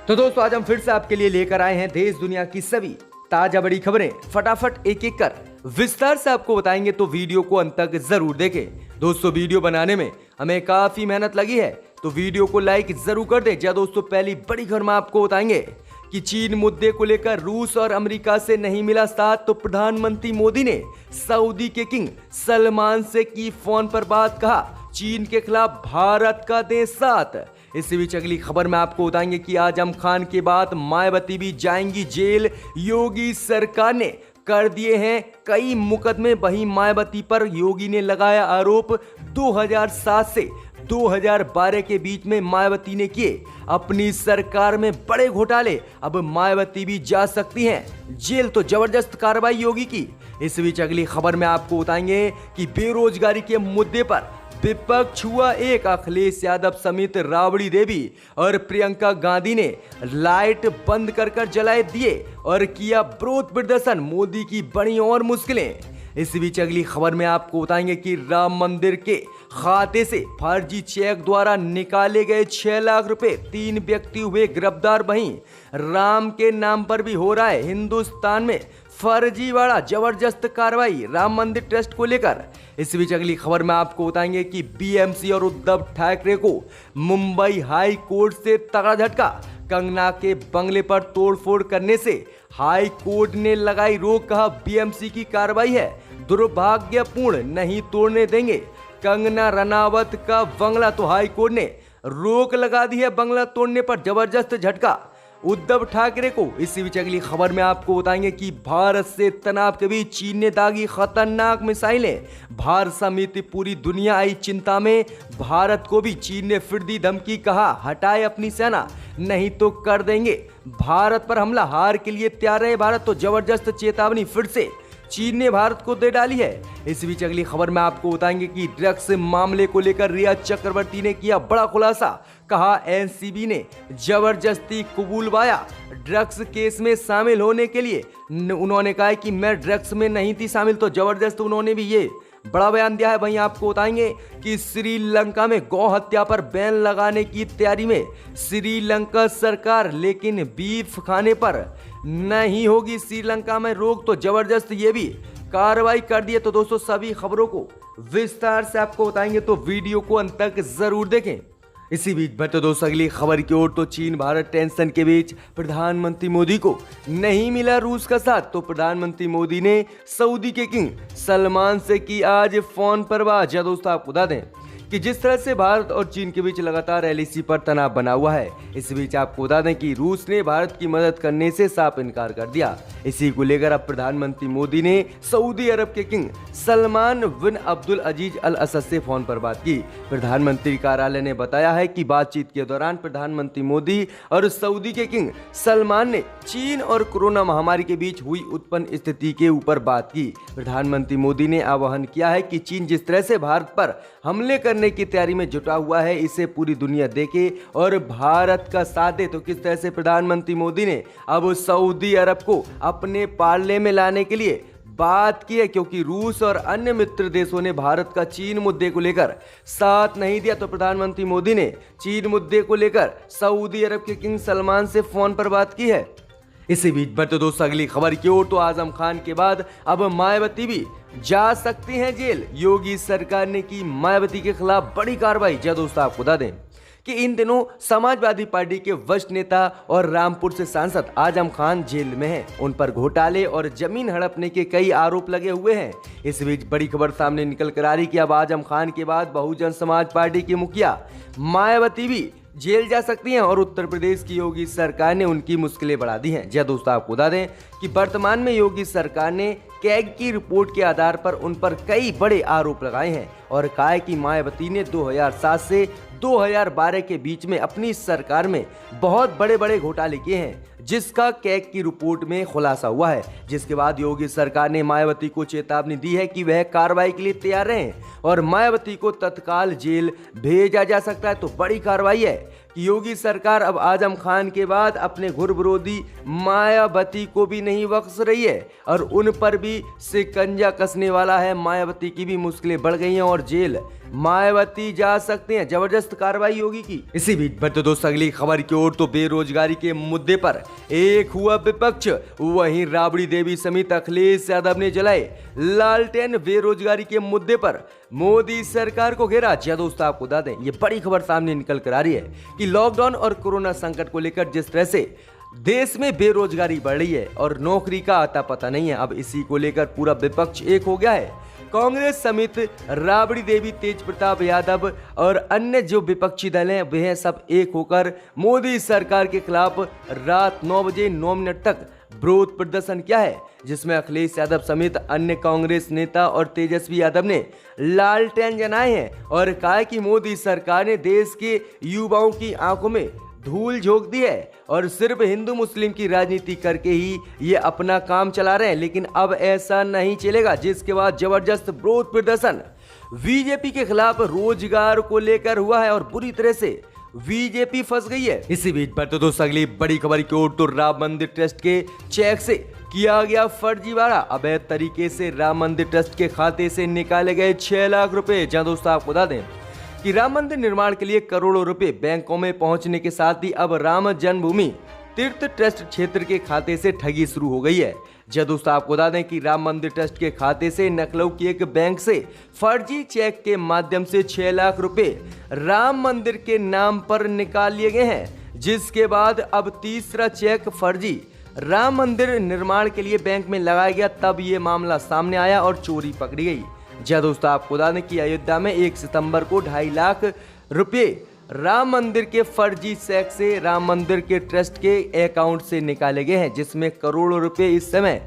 तो दोस्तों आज हम फिर से आपके लिए लेकर आए हैं देश दुनिया की सभी ताजा बड़ी खबरें। फटाफट एक एक कर विस्तार से आपको बताएंगे, तो वीडियो को अंत तक जरूर देखें। दोस्तों वीडियो बनाने में हमें काफी मेहनत लगी है, तो वीडियो को लाइक जरूर कर दें। जा दोस्तों पहली बड़ी खबर में आपको बताएंगे कि चीन मुद्दे को लेकर रूस और अमेरिका से नहीं मिला साथ, तो प्रधानमंत्री मोदी ने सऊदी के किंग सलमान से की फोन पर बात, कहा चीन के खिलाफ भारत का दें साथ। इसी बीच अगली खबर में आपको बताएंगे कि आजम खान के बाद मायावती भी जाएंगी जेल, योगी सरकार ने कर दिए हैं कई मुकदमे। वहीं मायावती पर योगी ने लगाया आरोप 2007 से 2012 के बीच में मायावती ने किए अपनी सरकार में बड़े घोटाले, अब मायावती भी जा सकती हैं जेल, तो जबरदस्त कार्रवाई योगी की। इस बीच अगली खबर में आपको बताएंगे कि बेरोजगारी के मुद्दे पर विपक्ष हुआ एक, अखिलेश यादव समेत राबड़ी देवी और प्रियंका गांधी ने लाइट बंद कर जलाए दिए और किया विरोध प्रदर्शन, मोदी की बड़ी और मुश्किलें। इसी बीच अगली खबर में आपको बताएंगे कि राम मंदिर के खाते से फर्जी चेक द्वारा निकाले गए 6 लाख रुपए, 3 व्यक्ति हुए गिरफ्तार। वहीं राम के नाम पर भी हो रहा है हिंदुस्तान में फर्जीवाड़ा, जबरदस्त कार्रवाई राम मंदिर ट्रस्ट को लेकर। इस बीच अगली खबर में आपको बताएंगे कि बीएमसी और उद्धव ठाकरे को मुंबई हाई कोर्ट से तगड़ा झटका, कंगना के बंगले पर तोड़फोड़ करने से हाई कोर्ट ने लगाई रोक, कहा बीएमसी की कार्रवाई है दुर्भाग्यपूर्ण, नहीं तोड़ने देंगे कंगना रनावत का बंगला, तो हाई कोर्ट ने रोक लगा दी है बंगला तोड़ने पर, जबरदस्त झटका उद्धव ठाकरे को। इसी बीच अगली खबर में आपको बताएंगे कि भारत से तनाव के बीच चीन ने दागी खतरनाक मिसाइलें, भारत समेत पूरी दुनिया आई चिंता में, भारत को भी चीन ने फिर दी धमकी, कहा हटाए अपनी सेना नहीं तो कर देंगे भारत पर हमला, हार के लिए तैयार है भारत, तो जबरदस्त चेतावनी फिर से चीन ने भारत को दे डाली है। इस बीच अगली खबर में आपको बताएंगे कि ड्रग्स मामले को लेकर रिया चक्रवर्ती ने किया बड़ा खुलासा, कहा एनसीबी ने जबरदस्ती कबूलवाया ड्रग्स केस में शामिल होने के लिए। उन्होंने कहा कि मैं ड्रग्स में नहीं थी शामिल, तो जबरदस्त उन्होंने भी ये बड़ा बयान दिया है। वहीं आपको बताएंगे कि श्रीलंका में गौ हत्या पर बैन लगाने की तैयारी में श्रीलंका सरकार, लेकिन बीफ खाने पर नहीं होगी श्रीलंका में रोक, तो जबरदस्त ये भी कार्रवाई कर दी है। तो दोस्तों सभी खबरों को विस्तार से आपको बताएंगे, तो वीडियो को अंत तक जरूर देखें। इसी बीच बढ़ते दोस्तों अगली खबर की ओर, तो चीन भारत टेंशन के बीच प्रधानमंत्री मोदी को नहीं मिला रूस का साथ, तो प्रधानमंत्री मोदी ने सऊदी के किंग सलमान से की आज फोन पर बात। दोस्तों आपको बता दें कि जिस तरह से भारत और चीन के बीच लगातार एलएसी पर तनाव बना हुआ है, इस बीच आपको बता दें कि रूस ने भारत की मदद करने से साफ इनकार कर दिया। इसी को लेकर अब प्रधानमंत्री मोदी ने सऊदी अरब के किंग सलमान बिन अब्दुल अजीज अल असद से फोन पर बात की। प्रधानमंत्री कार्यालय ने बताया है कि बातचीत के दौरान प्रधानमंत्री मोदी और सऊदी के किंग सलमान ने चीन और कोरोना महामारी के बीच हुई उत्पन्न स्थिति के ऊपर बात की। प्रधानमंत्री मोदी ने आह्वान किया है कि चीन जिस तरह से भारत पर हमले करने की तैयारी में जुटा हुआ है, इसे पूरी दुनिया देखे और भारत का साथ दे। तो किस तरह से प्रधानमंत्री मोदी ने अब सऊदी अरब को अपने पाले में लाने के लिए बात की है, क्योंकि रूस और अन्य मित्र देशों ने भारत का चीन मुद्दे को लेकर साथ नहीं दिया, तो प्रधानमंत्री मोदी ने चीन मुद्दे को लेकर सऊदी अरब के किंग सलमान से फोन पर बात की है। इसी बीच बढ़ते दोस्तों अगली खबर की ओर, तो आजम खान के बाद अब मायावती भी जा सकती हैं जेल, योगी सरकार ने की मायावती के खिलाफ बड़ी कार्रवाई। दोस्तों आपको बता दें कि इन दिनों समाजवादी पार्टी के वरिष्ठ नेता और रामपुर से सांसद आजम खान जेल में हैं। उन पर घोटाले और जमीन हड़पने के कई आरोप लगे हुए हैं। इस बीच बड़ी खबर सामने निकल कर आ रही कि अब आजम खान के बाद बहुजन समाज पार्टी की मुखिया मायावती भी जेल जा सकती हैं और उत्तर प्रदेश की योगी सरकार ने उनकी मुश्किलें बढ़ा दी हैं। दोस्तों आपको बता दें कि वर्तमान में योगी सरकार ने कैग की रिपोर्ट के आधार पर उन पर कई बड़े आरोप लगाए हैं और कहा है कि मायावती ने 2007 से 2012 के बीच में अपनी सरकार में बहुत बड़े बड़े घोटाले किए हैं, जिसका कैग की रिपोर्ट में खुलासा हुआ है। जिसके बाद योगी सरकार ने मायावती को चेतावनी दी है कि वह कार्रवाई के लिए तैयार रहें और मायावती को तत्काल जेल भेजा जा सकता है। तो बड़ी कार्रवाई है कि योगी सरकार अब आजम खान के बाद अपने घुर विरोधी मायावती को भी नहीं बख्श रही है और उन पर भी शिकंजा कसने वाला है। मायावती की भी मुश्किलें बढ़ गई हैं और जेल मायावती जा सकते हैं। जबरदस्त कार्रवाई होगी की। इसी बीच बढ़ते दोस्तों अगली खबर की ओर। तो बेरोजगारी के मुद्दे पर एक हुआ विपक्ष, वहीं राबड़ी देवी समेत अखिलेश यादव ने जलाए लालटेन। बेरोजगारी के मुद्दे पर मोदी सरकार को घेरा। जी दोस्तों आपको बता दें, ये बड़ी खबर सामने निकल कर आ रही है कि लॉकडाउन और कोरोना संकट को लेकर जिस तरह से देश में बेरोजगारी बढ़ रही है और नौकरी का आता पता नहीं है, अब इसी को लेकर पूरा विपक्ष एक हो गया है। कांग्रेस समेत राबड़ी देवी, तेज प्रताप यादव और अन्य जो विपक्षी दल हैं वह सब एक होकर मोदी सरकार के खिलाफ रात 9 बजे 9 मिनट तक विरोध प्रदर्शन किया है, जिसमें अखिलेश यादव समेत अन्य कांग्रेस नेता और तेजस्वी यादव ने लालटेन जलाए हैं और कहा कि मोदी सरकार ने देश के युवाओं की आंखों में धूल झोंक दी है और सिर्फ हिंदू मुस्लिम की राजनीति करके ही ये अपना काम चला रहे हैं, लेकिन अब ऐसा नहीं चलेगा। जिसके बाद जबरदस्त विरोध प्रदर्शन बीजेपी के खिलाफ रोजगार को लेकर हुआ है और बुरी तरह से बीजेपी फंस गई है। इसी बीच पर तो दोस्तों अगली बड़ी खबर की ओर। तो राम मंदिर ट्रस्ट के चेक से किया गया फर्जीवाड़ा। अवैध तरीके से राम मंदिर ट्रस्ट के खाते से निकाले गए 6 लाख रुपए। जहां दोस्तों आपको बता दें कि राम मंदिर निर्माण के लिए करोड़ों रुपए बैंकों में पहुंचने के साथ ही अब राम जन्मभूमि तीर्थ ट्रस्ट क्षेत्र के खाते से ठगी शुरू हो गई है। जब दोस्तों आपको बता दें कि राम मंदिर ट्रस्ट के खाते से नकलऊ की एक बैंक से फर्जी चेक के माध्यम से 6 लाख रुपए राम मंदिर के नाम पर निकाल लिए गए हैं, जिसके बाद अब तीसरा चेक फर्जी राम मंदिर निर्माण के लिए बैंक में लगाया गया। तब ये मामला सामने आया और चोरी पकड़ी गई। जी दोस्तों आपको बता दें कि अयोध्या में 1 सितंबर को 2.5 लाख रुपए राम मंदिर के फर्जी चेक से राम मंदिर के ट्रस्ट के अकाउंट से निकाले गए हैं, जिसमें करोड़ों रुपए इस समय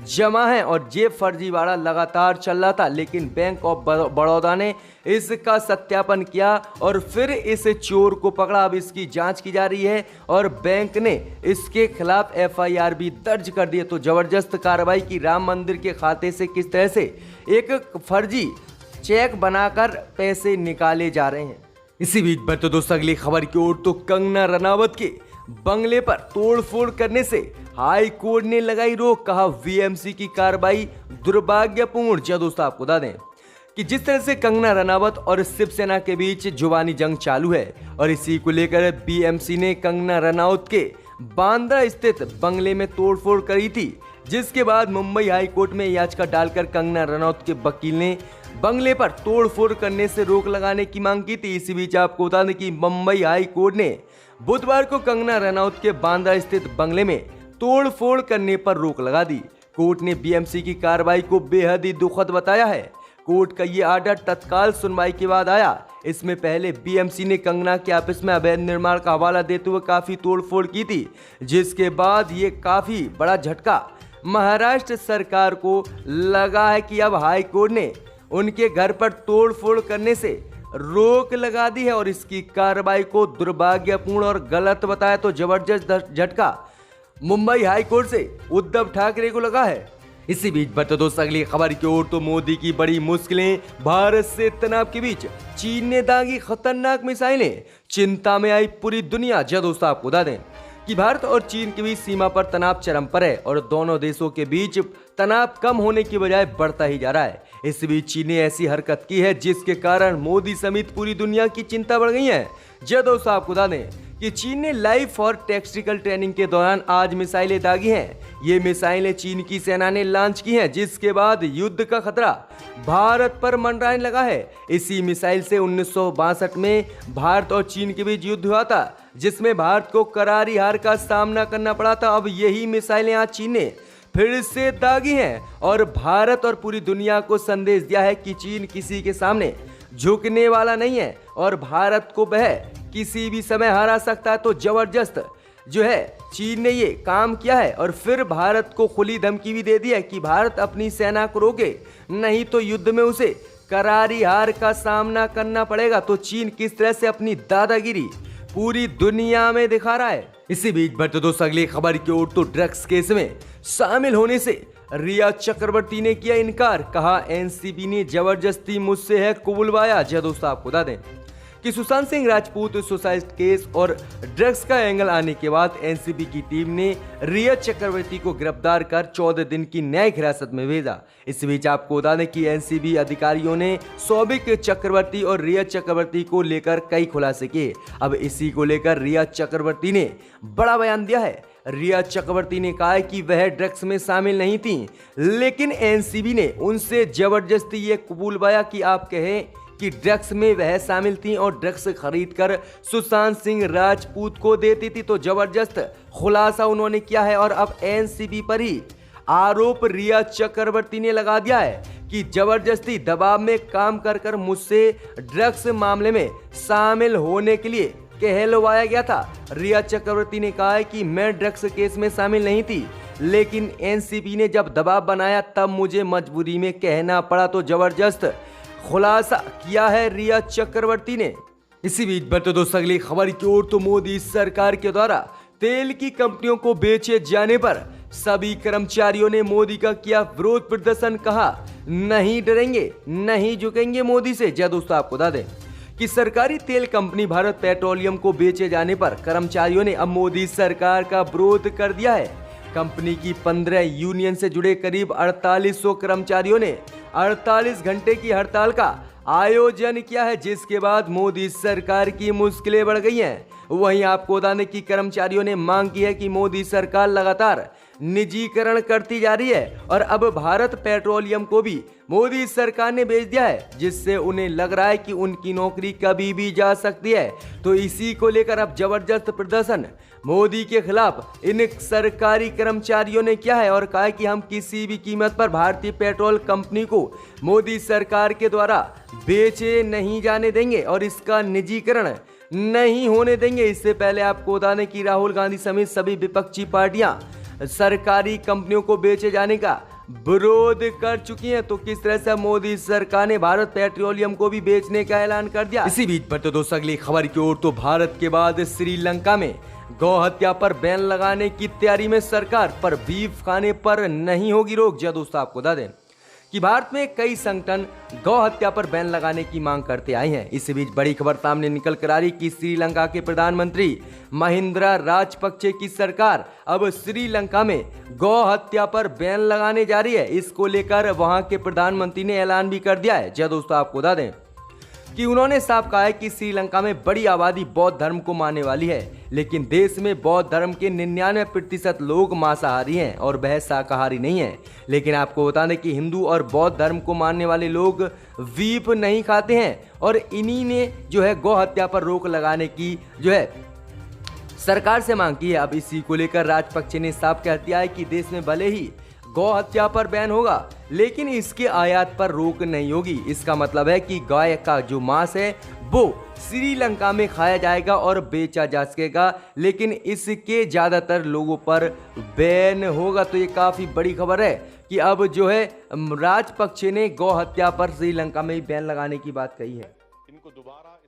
जमा है और ये फर्जीवाड़ा लगातार चल रहा था। लेकिन बैंक ऑफ बड़ौदा ने इसका सत्यापन किया और फिर इस चोर को पकड़ा। अब इसकी जांच की जा रही है और बैंक ने इसके खिलाफ FIR भी दर्ज कर दी है। तो जबरदस्त कार्रवाई की। राम मंदिर के खाते से किस तरह से एक फर्जी चेक बनाकर पैसे निकाले जा रहे हैं। इसी बीच बढ़ते दोस्तों अगली खबर की ओर। तो कंगना रनावत के बंगले पर तोड़फोड़ करने से हाई कोर्ट ने लगाई रोक। कहा VMC की कार्रवाई दुर्भाग्यपूर्ण। जी दोस्तों आपको बता दें कि जिस तरह से कंगना रनावत और शिवसेना के बीच जुबानी जंग चालू है और इसी को लेकर BMC ने कंगना रनावत के बांद्रा स्थित बंगले में तोड़फोड़ करी थी, जिसके बाद मुंबई हाई कोर्ट में याचिका डालकर कंगना रनावत के वकील ने बंगले पर तोड़फोड़ करने से रोक लगाने की मांग की थी। इसी बीच आपको बता दें कि मुंबई हाई कोर्ट ने बुधवार को कंगना रनावत के बांद्रा स्थित बंगले में तोड़फोड़ करने पर रोक लगा दी। कोर्ट ने BMC की कार्रवाई को बेहद ही दुखद बताया है। कोर्ट का ये आर्डर तत्काल सुनवाई के बाद आया। इसमें पहले BMC ने कंगना के ऑफिस में अवैध निर्माण का हवाला देते हुए काफी तोड़फोड़ की थी, जिसके बाद ये काफी बड़ा झटका महाराष्ट्र सरकार को लगा है कि अब हाई कोर्ट ने उनके घर पर तोड़फोड़ करने से रोक लगा दी है और इसकी कार्रवाई को दुर्भाग्यपूर्ण और गलत बताया। तो जबरदस्त झटका मुंबई हाई कोर्ट से उद्धव ठाकरे को लगा है। इसी बीच बढ़ते दोस्तों अगली खबर की ओर। तो मोदी की बड़ी मुश्किलें, भारत से तनाव के बीच चीन ने दागी खतरनाक मिसाइलें, चिंता में आई पूरी दुनिया। जी दोस्तों आपको बता दें कि भारत और चीन के बीच सीमा पर तनाव चरम पर है और दोनों देशों के बीच तनाव कम होने की बजाय बढ़ता ही जा रहा है। इस बीच चीन ने ऐसी हरकत की है जिसके कारण मोदी समेत पूरी दुनिया की चिंता बढ़ गई है। जी दोस्तों आपको बता दें कि चीन ने लाइव फॉर टैक्टिकल ट्रेनिंग के दौरान आज मिसाइलें दागी हैं। ये मिसाइलें चीन की सेना ने लॉन्च की हैं, जिसके बाद युद्ध का खतरा भारत पर मंडराने लगा है। इसी मिसाइल से 1962 में भारत और चीन के बीच युद्ध हुआ था, जिसमें भारत को करारी हार का सामना करना पड़ा था। अब यही मिसाइलें आज चीन ने फिर से दागी हैं और भारत और पूरी दुनिया को संदेश दिया है कि चीन किसी के सामने झुकने वाला नहीं है और भारत को वह किसी भी समय हरा सकता है। तो जबरदस्त जो है चीन ने ये काम किया है और फिर भारत को खुली धमकी भी दे दी है कि भारत अपनी सेना को रोके, नहीं तो युद्ध में उसे करारी हार का सामना करना पड़ेगा। तो चीन किस तरह से अपनी दादागिरी पूरी दुनिया में दिखा रहा है। इसी बीच बढ़ते दोस्तों अगली खबर की ओर, तो ड्रग्स केस में शामिल होने से रिया चक्रवर्ती ने किया इनकार। कहा एनसीबी ने जबरदस्ती मुझसे है कुबुलवाया। जी दोस्तों आपको बता दें कि सुशांत सिंह राजपूत सुसाइड केस और ड्रग्स का एंगल आने के बाद एनसीबी की टीम ने रिया चक्रवर्ती को गिरफ्तार कर 14 दिन की न्यायिक हिरासत में भेजा। इस बीच आपको बता दें कि एनसीबी अधिकारियों ने सौभिक चक्रवर्ती और रिया चक्रवर्ती को लेकर कई खुलासे किए। अब इसी को लेकर रिया चक्रवर्ती ने बड़ा बयान दिया है। रिया चक्रवर्ती ने कहा है कि वह ड्रग्स में शामिल नहीं थी, लेकिन एनसीबी ने उनसे जबरदस्ती ये कबूलवाया कि आप कहें कि ड्रग्स में वह शामिल थी और ड्रग्स खरीदकर सुशांत सिंह राजपूत को देती थी। तो जबरदस्त खुलासा उन्होंने किया है और अब एनसीबी पर ही आरोप रिया चक्रवर्ती ने लगा दिया है कि जबरदस्ती दबाव में काम कर मुझसे ड्रग्स मामले में शामिल होने के लिए कहलवाया गया था। रिया चक्रवर्ती ने कहा है कि मैं ड्रग्स केस में शामिल नहीं थी, लेकिन एनसीबी ने जब दबाव बनाया तब मुझे मजबूरी में कहना पड़ा। तो जबरदस्त खुलासा किया है रिया चक्रवर्ती ने। इसी बीच बढ़ते दोस्तों अगली खबर की ओर, तो मोदी सरकार के द्वारा तेल की कंपनियों को बेचे जाने पर सभी कर्मचारियों ने मोदी का किया विरोध प्रदर्शन। कहा नहीं डरेंगे, नहीं झुकेंगे मोदी से। जय दोस्तों आपको बता दें कि सरकारी तेल कंपनी भारत पेट्रोलियम को बेचे जाने पर कर्मचारियों ने अब मोदी सरकार का विरोध कर दिया है। कंपनी की 15 यूनियन से जुड़े करीब 4800 कर्मचारियों ने 48 घंटे की हड़ताल का आयोजन किया है, जिसके बाद मोदी सरकार की मुश्किलें बढ़ गई हैं। वहीं आपको बता दें कि कर्मचारियों ने मांग की है कि मोदी सरकार लगातार निजीकरण करती जा रही है और अब भारत पेट्रोलियम को भी मोदी सरकार ने बेच दिया है, जिससे उन्हें लग रहा है कि उनकी नौकरी कभी भी जा सकती है। तो इसी को लेकर अब जबरदस्त प्रदर्शन मोदी के खिलाफ इन सरकारी कर्मचारियों ने किया है और कहा है कि हम किसी भी कीमत पर भारतीय पेट्रोल कंपनी को मोदी सरकार के द्वारा बेचे नहीं जाने देंगे और इसका निजीकरण नहीं होने देंगे। इससे पहले आपको बता दें कि राहुल गांधी समेत सभी विपक्षी पार्टियां सरकारी कंपनियों को बेचे जाने का विरोध कर चुकी हैं। तो किस तरह से मोदी सरकार ने भारत पेट्रोलियम को भी बेचने का ऐलान कर दिया। इसी बीच बढ़ते दोस्तों अगली खबर की ओर, तो भारत के बाद श्रीलंका में गौ हत्या पर बैन लगाने की तैयारी में सरकार, पर बीफ खाने पर नहीं होगी रोक। जय दोस्तों आपको बता दें कि भारत में कई संगठन गौ हत्या पर बैन लगाने की मांग करते आए हैं। इसी बीच बड़ी खबर सामने निकल कर आ रही कि श्रीलंका के प्रधानमंत्री महिंद्रा राजपक्षे की सरकार अब श्रीलंका में गौ हत्या पर बैन लगाने जा रही है। इसको लेकर वहां के प्रधानमंत्री ने ऐलान भी कर दिया है। जय दोस्तों आपको बता दें कि उन्होंने साफ कहा है कि श्रीलंका में बड़ी आबादी बौद्ध धर्म को मानने वाली है, लेकिन देश में बौद्ध धर्म के 99% लोग मांसाहारी हैं और वह शाकाहारी नहीं है। लेकिन आपको बता दें कि हिंदू और बौद्ध धर्म को मानने वाले लोग बीफ नहीं खाते हैं और इन्हीं ने जो है गौ हत्या पर रोक लगाने की जो है सरकार से मांग की है। अब इसी को लेकर राजपक्षे ने साफ कह दिया है कि देश में भले ही गौ हत्या पर बैन होगा, लेकिन इसके आयात पर रोक नहीं होगी। इसका मतलब है कि गाय का जो मांस है वो श्रीलंका में खाया जाएगा और बेचा जा सकेगा, लेकिन इसके ज़्यादातर लोगों पर बैन होगा। तो ये काफ़ी बड़ी खबर है कि अब जो है राजपक्षे ने गौ हत्या पर श्रीलंका में बैन लगाने की बात कही है। इनको दोबारा